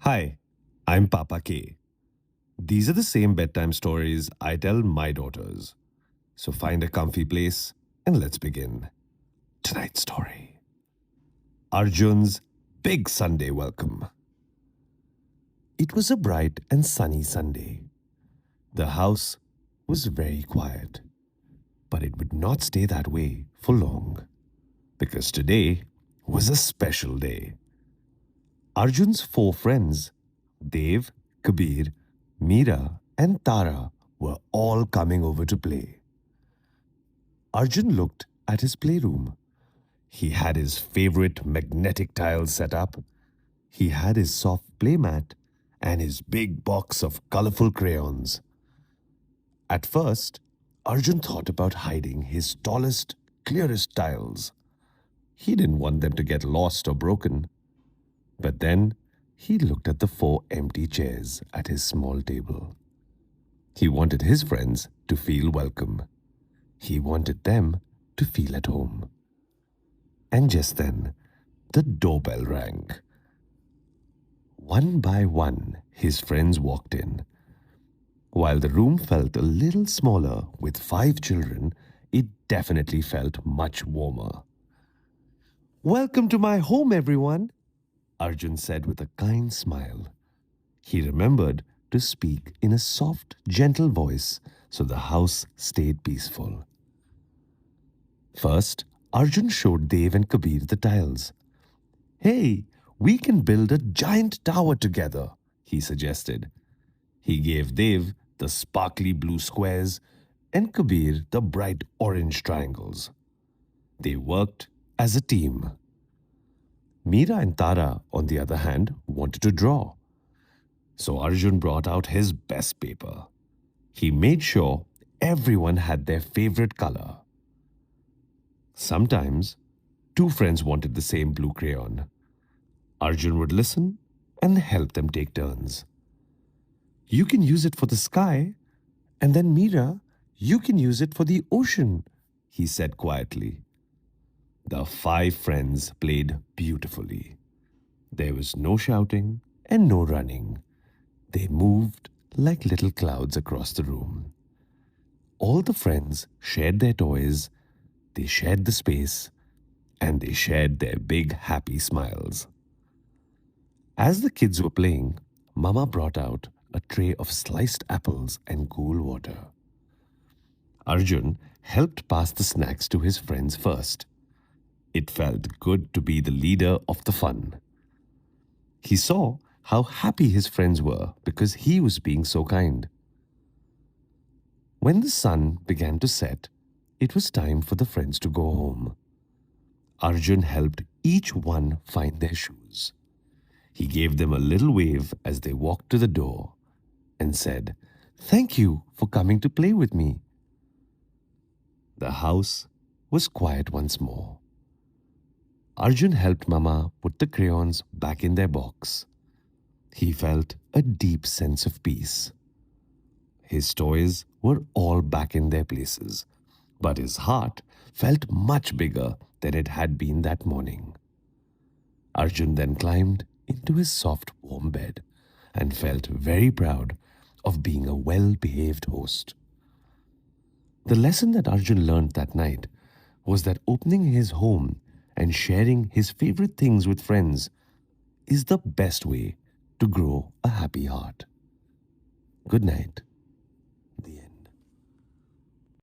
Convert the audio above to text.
Hi, I'm Papa K. These are the same bedtime stories I tell my daughters. So find a comfy place and let's begin. Tonight's story: Arjun's Big Sunday Welcome. It was a bright and sunny Sunday. The house was very quiet, but it would not stay that way for long because today was a special day. Arjun's four friends, Dev, Kabir, Meera, and Tara, were all coming over to play. Arjun looked at his playroom. He had his favorite magnetic tiles set up. He had his soft playmat and his big box of colorful crayons. At first, Arjun thought about hiding his tallest, clearest tiles. He didn't want them to get lost or broken. But then he looked at the four empty chairs at his small table. He wanted his friends to feel welcome. He wanted them to feel at home. And just then, the doorbell rang. One by one, his friends walked in. While the room felt a little smaller with 5 children, it definitely felt much warmer. "Welcome to my home, everyone," Arjun said with a kind smile. He remembered to speak in a soft, gentle voice so the house stayed peaceful. First, Arjun showed Dev and Kabir the tiles. "Hey, we can build a giant tower together," he suggested. He gave Dev the sparkly blue squares and Kabir the bright orange triangles. They worked as a team. Meera and Tara, on the other hand, wanted to draw. So Arjun brought out his best paper. He made sure everyone had their favorite color. Sometimes, 2 friends wanted the same blue crayon. Arjun would listen and help them take turns. "You can use it for the sky, and then Meera, you can use it for the ocean," he said quietly. The 5 friends played beautifully. There was no shouting and no running. They moved like little clouds across the room. All the friends shared their toys, they shared the space, and they shared their big happy smiles. As the kids were playing, Mama brought out a tray of sliced apples and cool water. Arjun helped pass the snacks to his friends first. It felt good to be the leader of the fun. He saw how happy his friends were because he was being so kind. When the sun began to set, it was time for the friends to go home. Arjun helped each one find their shoes. He gave them a little wave as they walked to the door and said, "Thank you for coming to play with me." The house was quiet once more. Arjun helped Mama put the crayons back in their box. He felt a deep sense of peace. His toys were all back in their places, but his heart felt much bigger than it had been that morning. Arjun then climbed into his soft, warm bed and felt very proud of being a well-behaved host. The lesson that Arjun learned that night was that opening his home and sharing his favorite things with friends is the best way to grow a happy heart. Good night.